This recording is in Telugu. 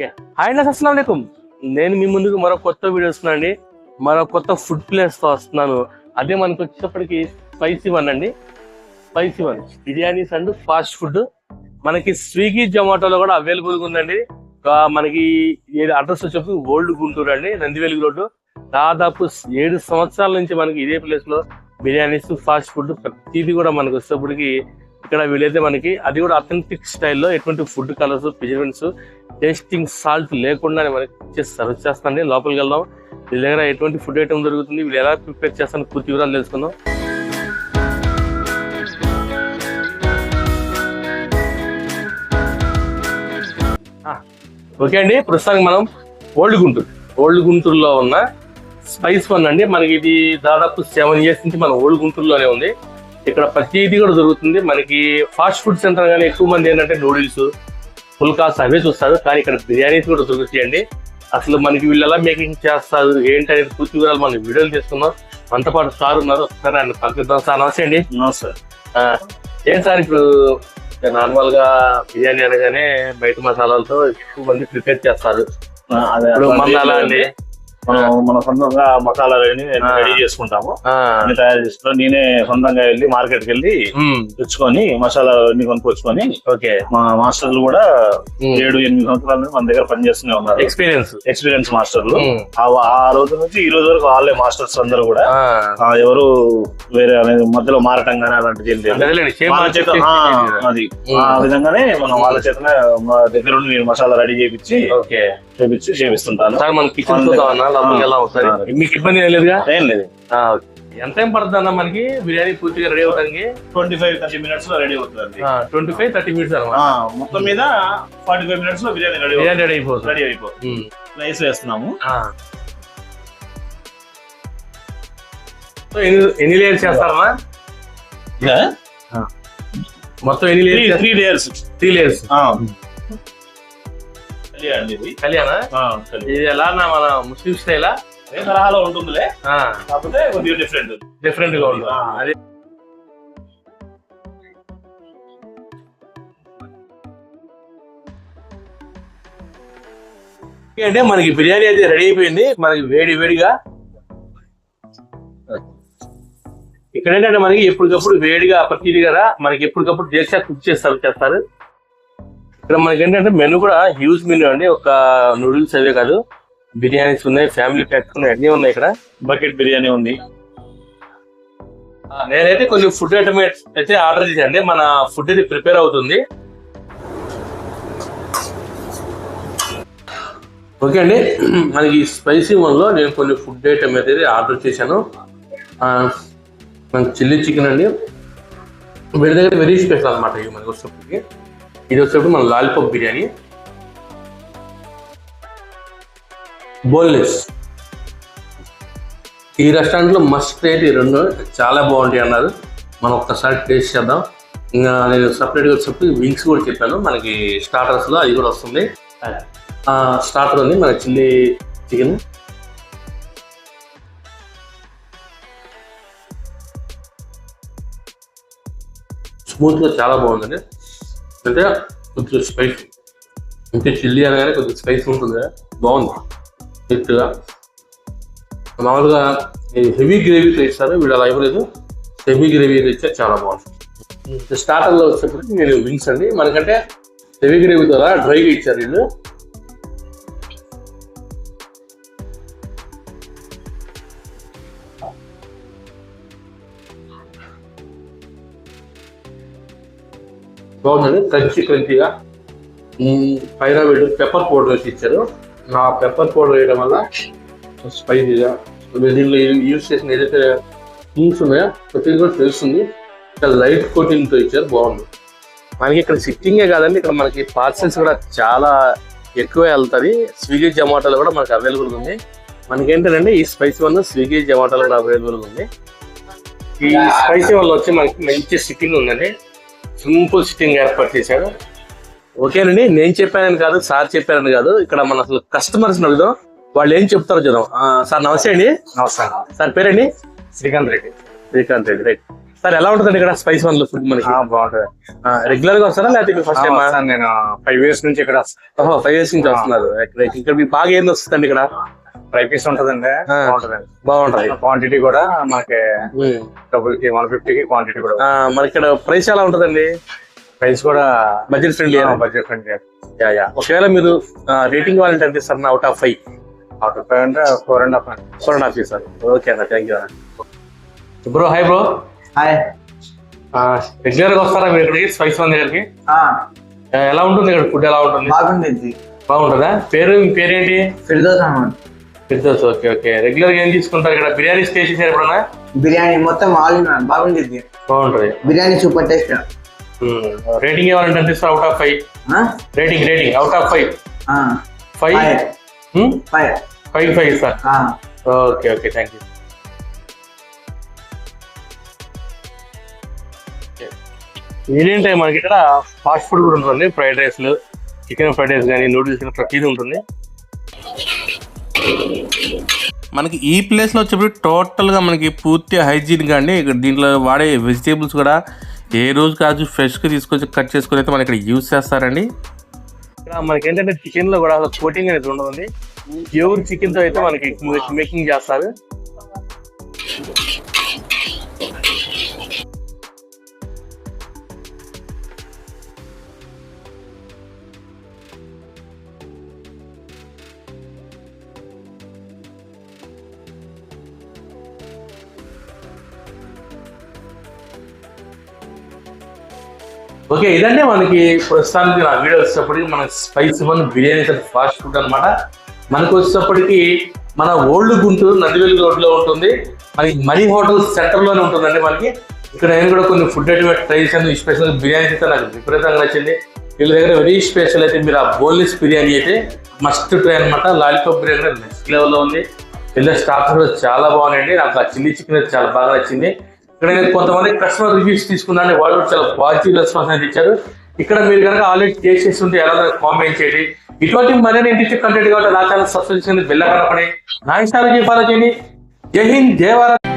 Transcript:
ఓకే హాయ్ అండి, అస్సలాము అలైకుం. నేను మీ ముందుకు మరో కొత్త వీడియో వస్తున్నానండి. మరో కొత్త ఫుడ్ ప్లేస్ తో వస్తున్నాను. అదే మనకు వచ్చేటప్పటికి స్పైసీ వన్ అండి. Spicy one biryanis and fast food మనకి స్విగ్గీ జొమాటోలో కూడా అవైలబుల్ గా ఉందండి. మనకి అడ్రస్ వచ్చేప్పుడు ఓల్డ్ గుంటూరు అండి, నందివెలుగు రోడ్డు. దాదాపు 7 సంవత్సరాల నుంచి మనకి ఇదే ప్లేస్ లో బిర్యానీస్ ఫాస్ట్ ఫుడ్ ప్రతిదీ కూడా మనకు వచ్చేటప్పటికి ఇక్కడ వీలైతే మనకి అది కూడా అథెంటిక్ స్టైల్లో ఎటువంటి food colours preservatives tasting salt లేకుండా మనకి సర్వ్ చేస్తానండి. లోపలికి వెళ్దాం, వీళ్ళ దగ్గర ఎటువంటి ఫుడ్ ఐటమ్ దొరుకుతుంది, వీళ్ళు ఎలా ప్రిపేర్ చేస్తాను పూర్తి వివరాలు తెలుసుకుందాం. ఓకే అండి, ప్రస్తుతానికి మనం ఓల్డ్ గుంటూరులో ఉన్న స్పైస్ వన్ అండి. మనకి ఇది దాదాపు 7 years నుంచి మన ఓల్డ్ గుంటూరులోనే ఉంది. ఇక్కడ ప్రతిదీ కూడా దొరుకుతుంది. మనకి ఫాస్ట్ ఫుడ్ సెంటర్ కానీ ఎక్కువ మంది ఏంటంటే నూడిల్స్ పుల్కాస్ అవే చూస్తారు, కానీ ఇక్కడ బిర్యానీస్ కూడా దొరుకుతాయండి. అసలు మనకి వీళ్ళు ఎలా మేకింగ్ చేస్తారు ఏంటి అనేది పూర్తి వివరాలు మనం వీడియోలు తీసుకుందాం. మనతో పాటు సార్ ఉన్నారు, ఒకసారి ఆయన పలుకుద్దాం. సార్ నమస్తే అండి. నమస్తే. ఏం సార్, ఇప్పుడు నార్మల్ గా బిర్యానీ అనగానే బయట మసాలాలతో ఎక్కువ మంది ప్రిపేర్ చేస్తారు. అలా అండి మన సొంతంగా మసాలా రెడీ చేసుకుంటాము, అన్ని తయారు చేసుకుంటాం. నేనే సొంతంగా వెళ్ళి మార్కెట్ కి వెళ్ళి తెచ్చుకొని మసాలా అన్ని కొనుక్కొచ్చుకొని. ఓకే, మా మాస్టర్లు కూడా 7-8 సంవత్సరాల మన దగ్గర పనిచేస్తూనే ఉన్నారు. ఎక్స్పీరియన్స్ మాస్టర్లు. ఆ రోజు నుంచి ఈ రోజు వరకు వాళ్ళే మాస్టర్స్ అందరూ కూడా. ఎవరు వేరే అనేది మధ్యలో మారటం కానీ అలాంటిది అది ఆ విధంగానే మనం వాళ్ళ చేతనే మా దగ్గర ఉండి నేను మసాలా రెడీ చేపించి చేపిస్తుంటాను. మీకు ఇబ్బంది ఏం లేదుగా? ఏం లేదు. ఎంత టైం పడుతుంది అన్న మనకి బిర్యానీ పూర్తిగా రెడీ అవడానికి? 25-30 minutes లో రెడీ అవుతుంది. 25-30 minutes మొత్తం మీద 45 minutes లో బిర్యానీ రెడీ అయిపోతుంది. రైస్ వేస్తున్నాము. ఎన్ని లేయర్స్ చేస్తారమ్మా మొత్తం? ఎన్ని లేయర్స్? 3 layers. 3 layers. కళ్యాణా? ఇది ఎలా మన ముస్లిం స్టైలా? అదే తరహాలో ఉంటుందిలే, కాకపోతే కొద్దిగా డిఫరెంట్ గా ఉంటుంది. అదే అంటే మనకి బిర్యానీ అయితే రెడీ అయిపోయింది. మనకి వేడిగా ఇక్కడ ఏంటంటే మనకి ఎప్పటికప్పుడు వేడిగా ప్రతిదీ కదా మనకి ఎప్పటికప్పుడు కుక్ చేస్తారు. ఇక్కడ మనకి ఏంటంటే మెనూ కూడా హ్యూజ్ మెనూ అండి. ఒక నూడిల్స్ అవే కాదు, బిర్యానీస్ ఉన్నాయి, ఫ్యామిలీ ప్యాక్స్ ఉన్నాయి, అన్నీ ఉన్నాయి. ఇక్కడ బకెట్ బిర్యానీ ఉంది. నేనైతే కొన్ని ఫుడ్ ఐటమ్ అయితే ఆర్డర్ చేశాను. మన ఫుడ్ ఇది ప్రిపేర్ అవుతుంది. ఓకే అండి, మనకి స్పైసీ వన్ లో నేను కొన్ని ఫుడ్ ఐటమ్ అయితే ఆర్డర్ చేశాను. మనకి చిల్లీ చికెన్ అండి, వీడి దగ్గర వెరీ స్పెషల్ అనమాట. ఇవి మనకి వచ్చేప్పటికి ఇది వచ్చేటప్పుడు మన లాలీపాప్ బిర్యానీ, బోన్లెస్. ఈ రెస్టారెంట్ లో మస్ట్ రేట్ ఈ రెండు చాలా బాగుంటాయి అన్నారు. మనం ఒక్కసారి టేస్ట్ చేద్దాం. ఇంకా నేను సపరేట్ గా వచ్చేటప్పుడు వింగ్స్ కూడా చెప్పాను. మనకి స్టార్టర్స్ లో అది కూడా వస్తుంది. స్టార్టర్ ఉంది మన చిల్లీ చికెన్. స్మూత్ గా చాలా బాగుందండి. అంటే కొంచెం స్పైసీ, అంటే చిల్లీ అనగానే కొంచెం స్పైసీ ఉంటుంది కదా, బాగుంది. నీట్గా మామూలుగా హెవీ గ్రేవీతో ఇస్తారు, వీళ్ళు అలా ఇవ్వలేదు. హెవీ గ్రేవీతో ఇస్తే చాలా బాగుంటుంది. స్టార్టర్లో వచ్చేప్పటికి నేను వింగ్స్ అండి, మనకంటే హెవీ గ్రేవీతో డ్రైగా ఇచ్చారు వీళ్ళు. బాగుందండి, క్రంచీగా. పైన వీళ్ళు పెప్పర్ పౌడర్ వేసి ఇచ్చారు. ఆ పెప్పర్ పౌడర్ వేయడం వల్ల స్పైసీగా దీంట్లో యూజ్ చేసిన ఏదైతే థింగ్స్ ఉన్నాయో ప్రతిదీ కూడా తెలుస్తుంది. ఇక్కడ లైట్ కోటింగ్తో ఇచ్చారు, బాగుంది. మనకి ఇక్కడ సిట్టింగే కాదండి, ఇక్కడ మనకి పార్సెల్స్ కూడా చాలా ఎక్కువ వెళ్తుంది. స్విగ్గీ జొమాటోలో కూడా మనకి అవైలబుల్గా ఉంది. మనకేంటంటే ఈ స్పైసీ వన్ స్విగ్గీ జొమాటోలో కూడా అవైలబుల్గా ఉంది. ఈ స్పైసీ వల్ల వచ్చి మనకి మంచి సిట్టింగ్ ఉందండి, సింపుల్ సిట్టింగ్ ఏర్పాటు చేశాడు. ఓకేనండి, నేను చెప్పానని కాదు, సార్ చెప్పారని కాదు, ఇక్కడ మన అసలు కస్టమర్స్ అడుగుదాం, వాళ్ళు ఏం చెప్తారో చూద్దాం. సార్ నమస్తే అండి. నమస్కారం. సార్ పేరండి? శ్రీకాంత్ రెడ్డి. రైట్. సార్ ఎలా ఉంటుందండి ఇక్కడ స్పైస్ వన్ లో ఫుడ్ మనకి? బాగుంటది. రెగ్యులర్ గా వస్తారా లేకపోతే ఫస్ట్ టైం? నేను 5 years నుంచి ఇక్కడ వస్తాను. 5 years నుంచి వస్తున్నారు. ఇక్కడ మీకు బాగా ఏంది వస్తుందండి ఇక్కడ? ఫ్రై పీస్ ఉంటదండి, బాగుంటదండి. బాగుంటది. క్వాంటిటీ కూడా మనకి డబుల్ 150కి క్వాంటిటీ కూడా. మనకి ఇక్కడ ప్రైస్ ఎలా ఉంటదండి? ప్రైస్ కూడా బడ్జెట్ ఫ్రెండ్లీ. Budget friendly. ఒకవేళ మీరు రేటింగ్ ఇవ్వాలంటే ఎంత ఇస్తారు అవుట్ ఆఫ్ 5? అవుట్ ఆఫ్ 5 అంటే 4.5. 4.5 ఇస్తారు. ఓకే అన్న, థ్యాంక్ యూ అన్న. Bro hi bro. Hi. Regular గా వస్తారా మీరు ఇక్కడికి స్పైస్ వన్ దగ్గరికి? ఎలా ఉంటుంది ఇక్కడ ఫుడ్? ఎలా ఉంటుంది? బాగుంది. బాగుంటుందా? మీ పేరేంటి? Firdaus Ahmed. Firdaus. Okay okay. Regular గా ఏం తీసుకుంటారు ఇక్కడ? బిర్యానీ టేస్ట్ చేశారు ఎప్పుడన్నా? బిర్యానీ మొత్తం ఆల్ ఇన్ వన్ బాగుంది. బాగుంటది బిర్యానీ, సూపర్ టేస్ట్. రేటింగ్ ఇవ్వాలంటే ఎంత ఇస్తారు out of 5? Rating out of 5? 5 ఇస్తారు. Okay okay, thank you. Evening time మనకి ఇక్కడ ఫాస్ట్ ఫుడ్ కూడా ఉంటుంది. ఫ్రైడ్ రైస్లు, చికెన్ ఫ్రైడ్ రైస్ కానీ, నూడిల్స్ కానీ ప్రతిదీ ఉంటుంది. మనకి ఈ ప్లేస్లో వచ్చేప్పుడు టోటల్గా మనకి పూర్తి హైజీన్గా అండి. ఇక్కడ దీంట్లో వాడే వెజిటేబుల్స్ కూడా ఏ రోజు కాదు ఫ్రెష్గా తీసుకొచ్చి కట్ చేసుకుని అయితే మనకి ఇక్కడ యూజ్ చేస్తారండి. ఇక్కడ మనకి ఏంటంటే చికెన్ లో కూడా కోటింగ్ అనేది ఉండదండి. ప్యూర్ చికెన్ తో అయితే మనకి మేకింగ్ చేస్తారు. ఓకే, ఇదంటే మనకి ప్రస్తుతానికి నా వీడియో వచ్చేటప్పటికి మన spice one biryani fast food అనమాట. మనకు వచ్చేటప్పటికి మన ఓల్డ్ గుంటూరు నందివెల్లి రోడ్లో ఉంటుంది. మనకి మనీ హోటల్ సెంటర్ లోనే ఉంటుందండి. మనకి ఇక్కడ నేను కూడా కొన్ని ఫుడ్ ఐటమ్ ట్రై చేశాను. స్పెషల్ బిర్యానీ అయితే నాకు విపరీతంగా నచ్చింది. వీళ్ళ దగ్గర వెరీ స్పెషల్ అయితే మీరు ఆ బోన్లెస్ బిర్యానీ అయితే మస్ట్ ట్రై అనమాట. లాలీపాప్ బిర్యానీ కూడా నెక్స్ట్ లెవెల్లో ఉంది. వీళ్ళ స్టాఫ్స్ కూడా చాలా బాగున్నాయండి. నాకు ఆ చిల్లీ చికెన్ అయితే చాలా బాగా నచ్చింది. ఇక్కడ నేను కొంతమంది కస్టమర్ రివ్యూస్ తీసుకున్నాను, వాళ్ళు చాలా పాజిటివ్ రెస్పాన్స్ అనేది ఇచ్చారు. ఇక్కడ మీరు కనుక ఆల్రెడీ టేస్ట్ చేస్తుంటే ఎలా కామెంట్ చేయండి. ఇటువంటి మరిన్ని ఇంట్రెస్టింగ్ కంటెంట్ కాబట్టి నా ఛానల్ సబ్స్క్రైబ్ చేయండి, బెల్ ఐకాన్ నొక్కండి, నా ఇన్స్టాగ్రామ్ ఫాలో చేయండి. జై హింద్, జై భారత్.